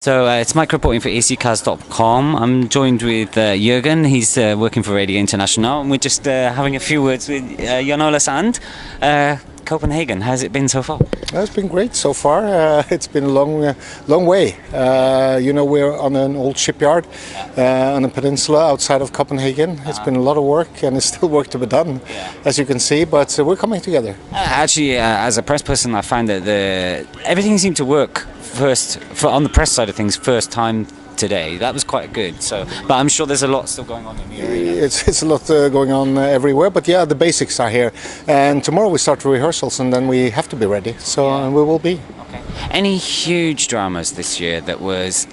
So it's Mike reporting for ESCKAZ.com. I'm joined with Jürgen. He's working for Radio International, and we're just having a few words with Jon Ola Sand. Copenhagen, how's it been so far? It's been great so far. It's been a long way. You know, we're on an old shipyard on a peninsula outside of Copenhagen. It's been a lot of work, and there's still work to be done, as you can see, but we're coming together. Actually, as a press person, I found that everything seemed to work on the press side of things first time today. That was quite good. So, but I'm sure there's a lot still going on in the arena. It's a lot going on everywhere, but yeah, the basics are here. And tomorrow we start rehearsals, and then we have to be ready. So we will be. Okay. Any huge dramas this year that was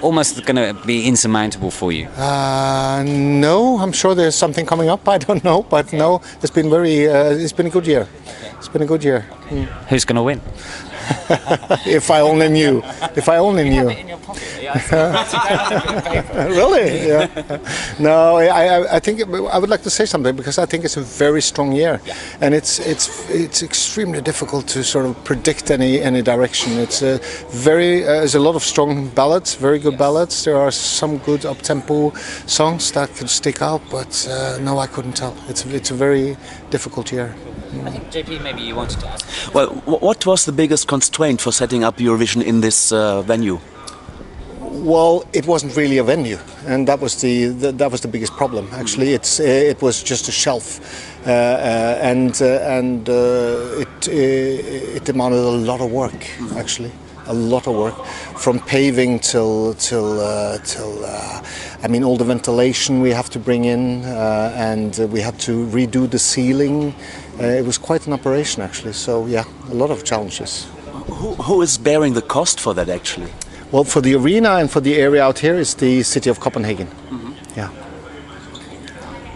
almost going to be insurmountable for you? No, I'm sure there's something coming up. I don't know, but no, it's been it's been a good year. It's been a good year. Okay. Who's going to win? If I only knew. If I only knew. You have it in your pocket. Yeah, really? Yeah. No, I think I would like to say something, because I think it's a very strong year, and it's extremely difficult to sort of predict any direction. It's there's a lot of strong ballads, very good ballads. There are some good up-tempo songs that could stick out, but no, I couldn't tell. It's a very difficult year. I think JP, maybe you wanted to ask. Well, what was the biggest constraint for setting up Eurovision in this venue? Well, it wasn't really a venue, and that was the biggest problem. Actually, it was just a shelf, and it demanded a lot of work. Actually, a lot of work, from paving till I mean, all the ventilation we have to bring in, and we had to redo the ceiling. It was quite an operation, actually. So yeah, a lot of challenges. Who is bearing the cost for that, actually? Well, for the arena and for the area out here is the city of Copenhagen. Yeah.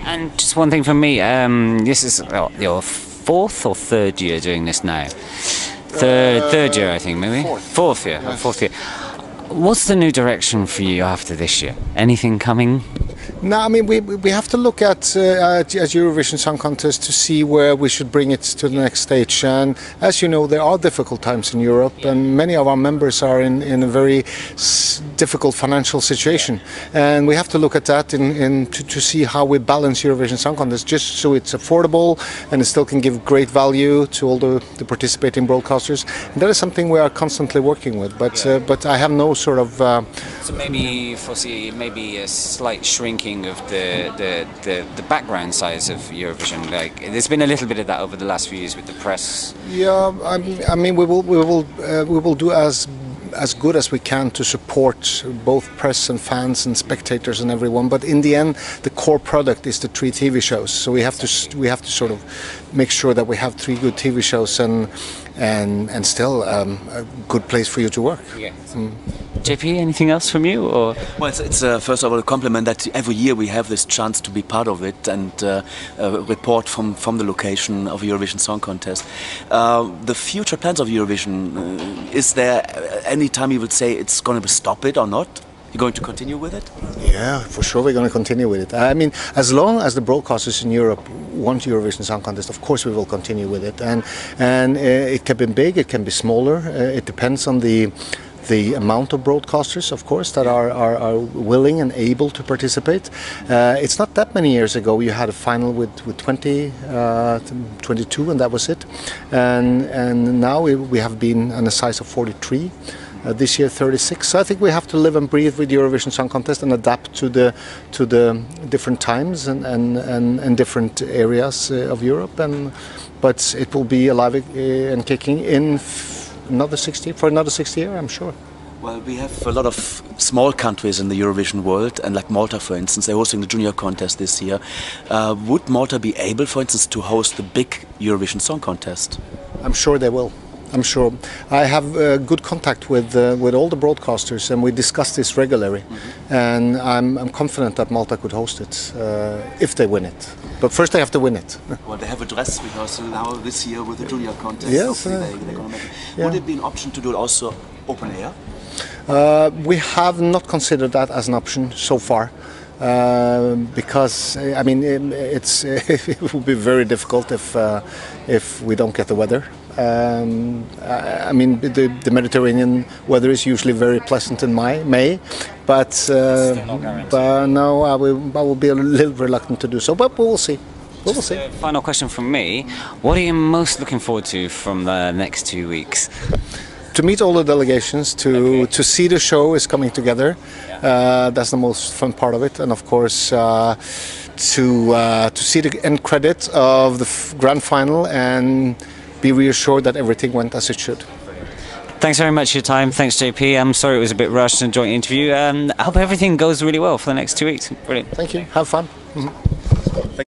And just one thing from me, this is your fourth or third year doing this now? Third year, I think, maybe? Fourth year. Yes. Fourth year. What's the new direction for you after this year? Anything coming? No, I mean, we have to look at Eurovision Song Contest to see where we should bring it to the next stage. And as you know, there are difficult times in Europe, and many of our members are in a very difficult financial situation. And we have to look at that to see how we balance Eurovision Song Contest, just so it's affordable and it still can give great value to all the participating broadcasters. And that is something we are constantly working with. But I have no sort of... So maybe foresee maybe a slight shrinking of the background size of Eurovision. Like, there's been a little bit of that over the last few years with the press. Yeah, I mean, we will do as good as we can to support both press and fans and spectators and everyone. But in the end, the core product is the 3 TV shows. So we have to sort of make sure that we have 3 good TV shows and still a good place for you to work. Yeah. JP, anything else from you? Or? Well, it's first of all a compliment that every year we have this chance to be part of it and report from the location of Eurovision Song Contest. The future plans of Eurovision, is there any time you would say it's going to stop it or not? You're going to continue with it? Yeah, for sure we're going to continue with it. I mean, as long as the broadcasters in Europe want Eurovision Song Contest, of course we will continue with it. And it can be big, it can be smaller. It depends on the amount of broadcasters, of course, that are willing and able to participate. It's not that many years ago you had a final with 20, 22, and that was it. And now we have been on a size of 43. This year 36. So I think we have to live and breathe with Eurovision Song Contest and adapt to the different times and different areas of Europe. But it will be alive and kicking in another 60 years, I'm sure. Well, we have a lot of small countries in the Eurovision world, and like Malta, for instance, they're hosting the junior contest this year. Would Malta be able, for instance, to host the big Eurovision Song Contest? I'm sure they will. I'm sure. I have good contact with all the broadcasters, and we discuss this regularly. And I'm confident that Malta could host it if they win it. But first they have to win it. Well, they have a dress rehearsal now this year with the junior contest. Yes. They're gonna make it. Would it be an option to do it also open air? We have not considered that as an option so far. Because I mean it would be very difficult if we don't get the weather. I mean, the Mediterranean weather is usually very pleasant in May, but no, I will be a little reluctant to do so. But we'll see. We'll see. Final question from me: what are you most looking forward to from the next 2 weeks? To meet all the delegations, to see the show is coming together. That's the most fun part of it, and of course to see the end credit of the grand final and be reassured that everything went as it should. Thanks very much for your time. Thanks, JP. I'm sorry it was a bit rushed and joint interview. I hope everything goes really well for the next 2 weeks. Brilliant. Thank you. Have fun.